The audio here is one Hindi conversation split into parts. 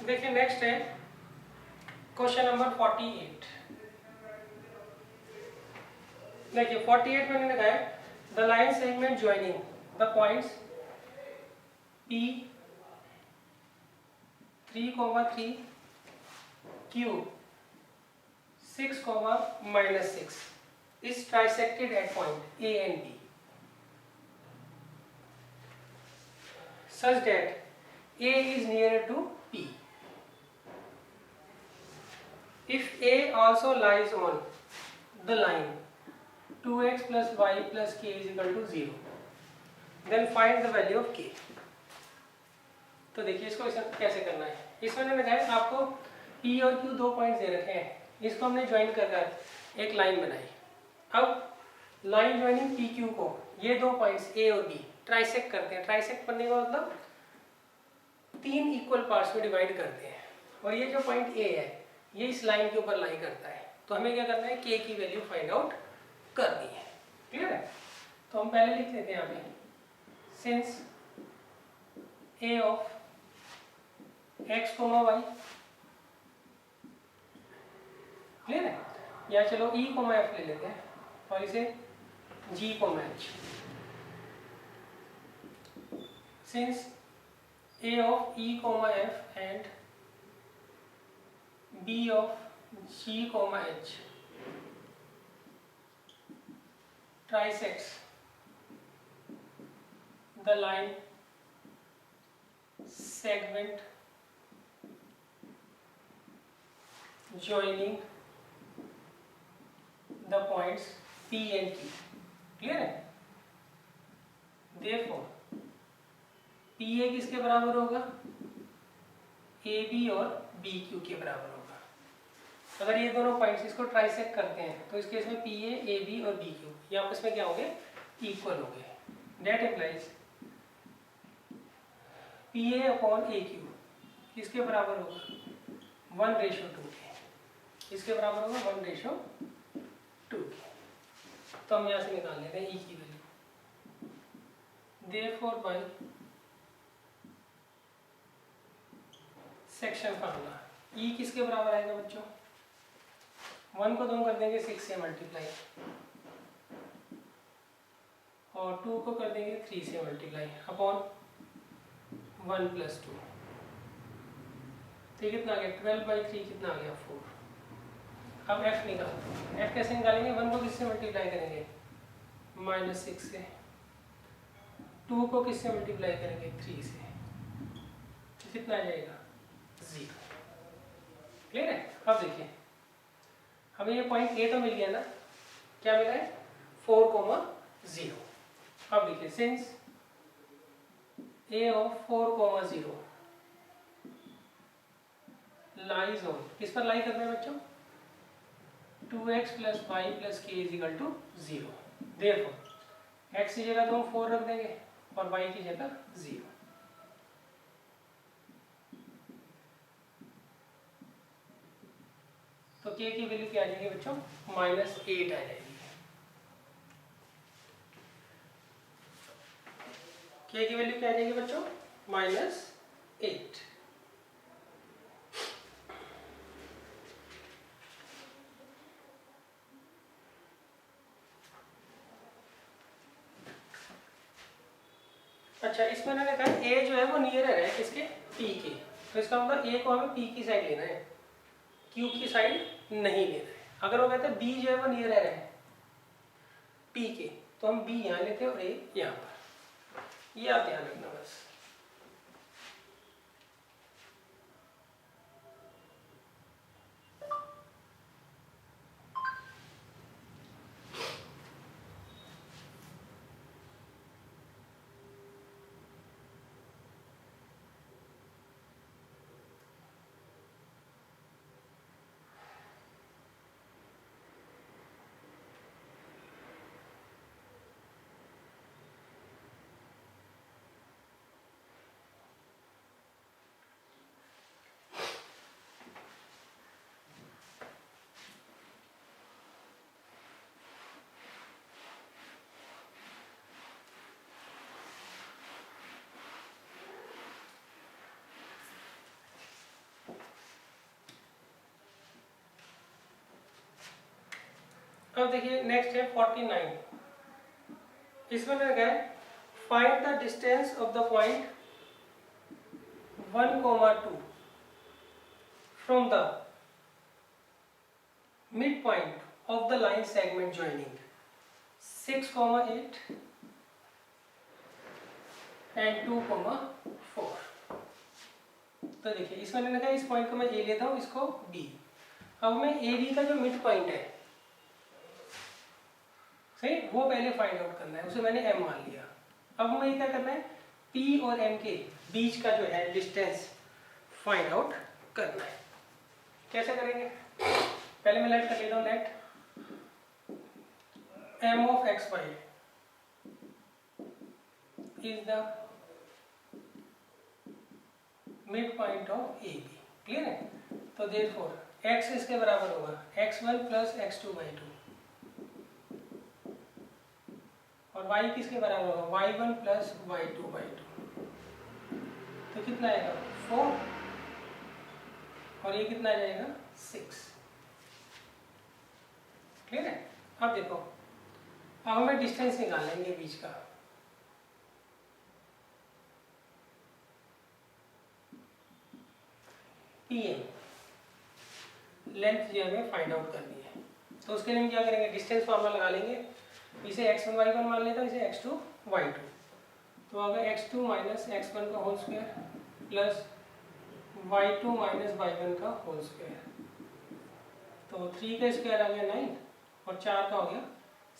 देखिए नेक्स्ट है क्वेश्चन नंबर 48। देखिए 48 मैंने लिखा है the line segment joining the points P 3,3 Q 6, -6 is trisected at point A and B such that A is nearer to P. If A also lies on the line 2x plus y plus k is equal to 0, then find the value of k. तो देखिए इसको कैसे करना है। इसमें मैंने कहा आपको P और Q दो पॉइंट्स दे रखे हैं, इसको हमने ज्वाइन कर एक लाइन बनाई। अब लाइन ज्वाइनिंग पी क्यू को ये दो पॉइंट्स ए और बी ट्राइसेक्ट करते हैं। ट्राइसेक्ट करने का मतलब तीन इक्वल पार्ट्स में डिवाइड करते हैं, और ये जो पॉइंट ए है ये इस लाइन के ऊपर लाई करता है। तो हमें क्या करना है, के की वैल्यू फाइंड आउट करनी है। क्लियर है? तो हम पहले लिख लेते हैं यहाँ पे since A of x, y, clear है? या चलो e, f ले लेते हैं और इसे g, h। Since a of e, f and b of g, h trisects the line segment joining the points P and Q. Clear है? Therefore PA किसके बराबर होगा? AB और BQ के बराबर होगा। अगर ये दोनों पॉइंट्स इसको ट्राइसेक्ट करते हैं तो इस केस में PA, AB और BQ ये आपस में क्या होंगे? इक्वल होंगे। That implies PA upon AQ किसके बराबर होगा? 1:2 के। इसके बराबर होगा 1:2 के। तो हम यहाँ से निकाल लेते हैं E की value. Therefore by section formula E किसके बराबर आएगा बच्चों? 1 को तो हम कर देंगे 6 से मल्टीप्लाई, और 2 को कर देंगे 3 से मल्टीप्लाई अपॉन 1 + 2। तो कितना आ गया? 12/3 कितना आ गया? 4। अब f निकालते हैं। f कैसे निकालेंगे? 1 को किससे मल्टीप्लाई करेंगे? -6 से। 2 को किससे मल्टीप्लाई करेंगे? 3 से। तो कितना आ जाएगा? 0। क्लियर है? अब देखिए हमें ये पॉइंट ए तो मिल गया ना, क्या मिला है? 4,0। अब देखिए since a of 4,0 lies on, किस पर लाई करना है बच्चों? 2x + y + k = 0। Therefore x की जगह तो हम 4 रख देंगे और y की जगह 0। तो k की वैल्यू क्या आ जाएगी बच्चों? -8 आ जाएगी। k की वैल्यू क्या आ जाएगी बच्चों? -8। अच्छा, इसमें मैंने कहा a जो है वो नियरर है किसके? p के। तो इसका मतलब a को हमें p की साइड लेना है, q की साइड नहीं लेना है। अगर वो कहते हैं b जो है वो नियरर है p के, तो हम b यहाँ लेते हैं और a यहाँ पर। ये आप ध्यान रखना बस। अब देखिए नेक्स्ट है 49। इसमें लगा है find the distance of the point 1,2 from the mid point of the line segment joining 6,8 and 2,4। तो देखिए इसमें मैंने कहा इस पॉइंट को मैं ए लेता हूँ, इसको बी। अब मैं ए बी का जो मिड पॉइंट है सही, वो पहले फाइंड आउट करना है, उसे मैंने एम मान लिया। अब हमें क्या करना है, पी और एम के बीच का जो है डिस्टेंस फाइंड आउट करना है। कैसे करेंगे, पहले मैं लेट कर लेता हूँ, let M of X Y is the mid point of A B. Clear है? तो देयरफॉर एक्स इसके बराबर होगा x1 प्लस x2/2 और y किसके बराबर होगा y1 प्लस y2/2। तो कितना आएगा 4 और ये कितना आ जाएगा 6। क्लियर है? अब देखो, अब हमें डिस्टेंस निकाल लेंगे बीच का। PM लेंथ जो हमें फाइंड आउट करनी है, तो उसके लिए हम क्या करेंगे, डिस्टेंस फार्मूला लगा लेंगे। इसे x1 y1 मान लेता हूँ, इसे x2 y2। तो अगर x2 माइनस x1 का whole square plus y2 minus y1 का होल स्क्वायर, तो 3 का स्क्वायर आ गया 9 और 4 का हो गया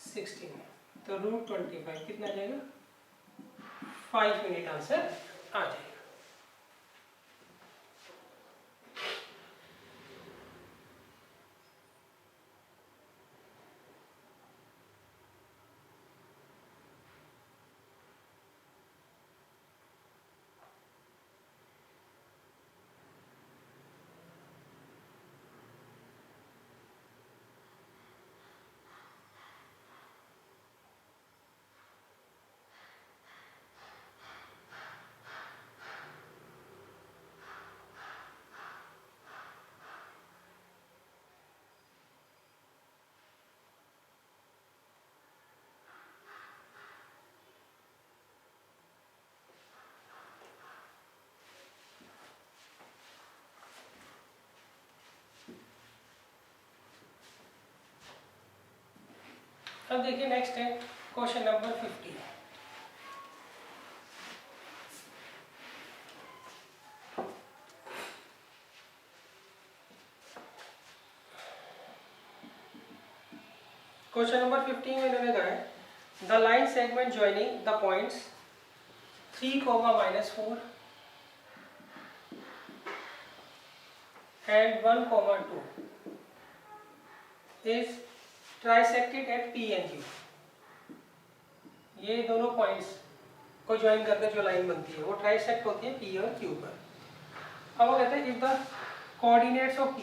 16। तो √25 कितना आ जाएगा 5 मिनट आंसर आ जाएगा। अब देखिए नेक्स्ट है क्वेश्चन नंबर 50। क्वेश्चन नंबर 15 में इन्होंने कहा है the line segment joining the points 3, -4 and 1, 2 is trisected at P and Q। ये दोनों पॉइंट्स को ज्वाइन करके जो लाइन बनती है वो ट्राइसेक्ट होती है P और Q पर। अब वो कहते हैं if the coordinates of P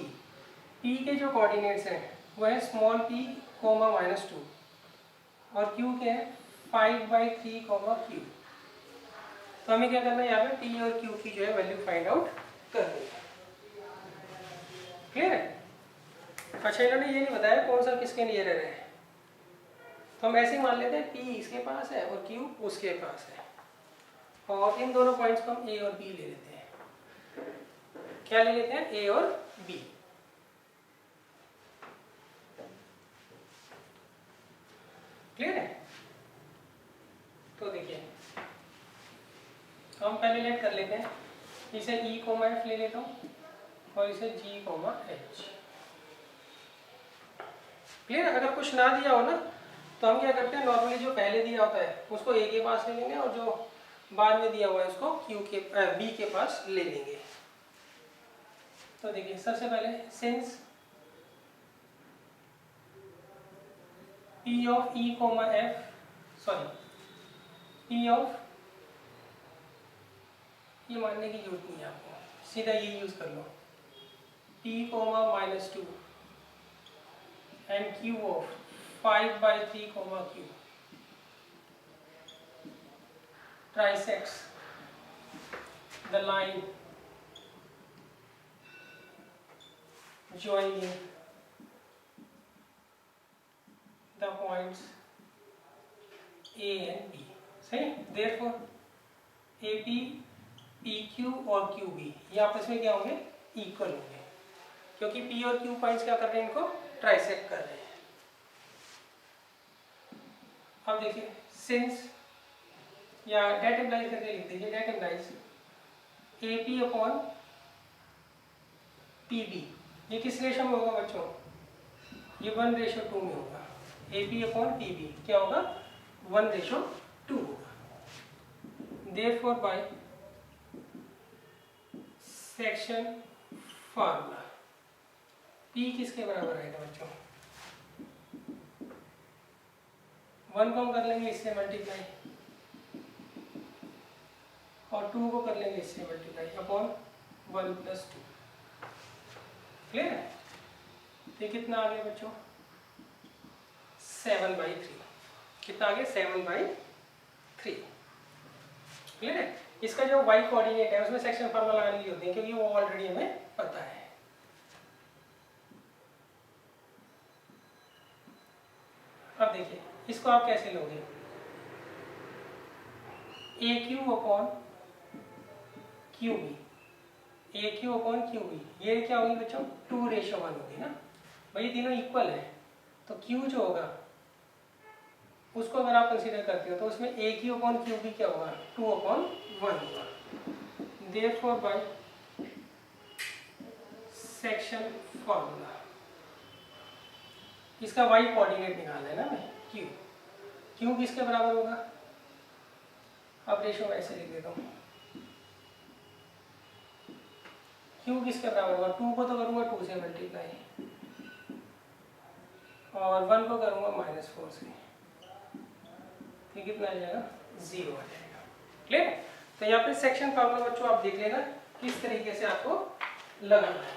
के जो कोऑर्डिनेट्स हैं वो है स्मॉल p, -2 और Q के हैं 5/3, Q। तो हमें क्या करना है, यहाँ पे P और Q की जो है वैल्यू फाइंड आउट करनी है। क्लियर है? अच्छा, इन्होंने ये नहीं बताया कौन सा किसके नियर है, तो हम ऐसे ही मान लेते हैं P इसके पास है और Q उसके पास है और इन दोनों पॉइंट्स को हम A और B ले लेते हैं। क्या ले लेते हैं, A और B। क्लियर है? तो देखिए हम पहले लेट कर लेते हैं, इसे E, F ले लेता हूँ और इसे G, H। क्लियर? अगर कुछ ना दिया हो ना तो हम क्या करते हैं, नॉर्मली जो पहले दिया होता है उसको A के पास ले लेंगे और जो बाद में दिया हुआ है उसको B के पास ले लेंगे। तो देखिए सबसे पहले since P of E, F, sorry P of, ये मानने की जरूरत नहीं है आपको, सीधा ये यूज कर लो, P, -2 and Q of 5/3, Q trisects the line joining points A and B, सही। Therefore A P, P Q और क्यू बी ये आपस में क्या होंगे, इक्वल होंगे, क्योंकि पी और क्यू पॉइंट्स क्या कर रहे हैं, इनको ट्राइसेक्ट कर रहे हैं। अब देखिए सिंस या डेट इम्प्लाइज करके लिख दीजिए, that implies A P upon P B, ये किस रेशो में होगा बच्चों, ये 1:2 में होगा। A P upon P B क्या होगा, 1:2 होगा। Therefore by section formula P किसके बराबर आएगा बच्चों, 1 को हम कर लेंगे इससे मल्टीप्लाई और 2 को कर लेंगे इससे मल्टीप्लाई अपॉन 1+2। क्लियर है, ये कितना आ गया बच्चों, 7/3। कितना आ गया, 7/3। क्लियर है। इसका जो y कोऑर्डिनेट है उसमें सेक्शन फार्मूला लगाने की होती है, क्योंकि वो ऑलरेडी हमें पता है। अब देखिए इसको आप कैसे लोगे, ए क्यू अपॉन क्यू बी, ए क्यू अपॉन क्यू बी, ये क्या होगी बच्चों, 2:1 होगी ना, भाई तीनों इक्वल है, तो क्यू जो होगा उसको अगर आप कंसीडर करते हो तो उसमें ए क्यू अपॉन क्यू बी क्या होगा, 2/1 होगा। देयरफॉर बाय सेक्शन फॉर्मूला इसका y कोऑर्डिनेट निकालना है ना हमें, क्यू किसके बराबर होगा, अब रेशो ऐसे लिख देता हूँ, क्यू किसके बराबर होगा, 2 को तो करूँगा 2 से मल्टीप्लाई और 1 को करूँगा -4 से, तो कितना आ जाएगा, 0 आ जाएगा। क्लियर। तो यहाँ पे सेक्शन फार्मूला बच्चों आप देख लेना किस तरीके से आपको लगाना है।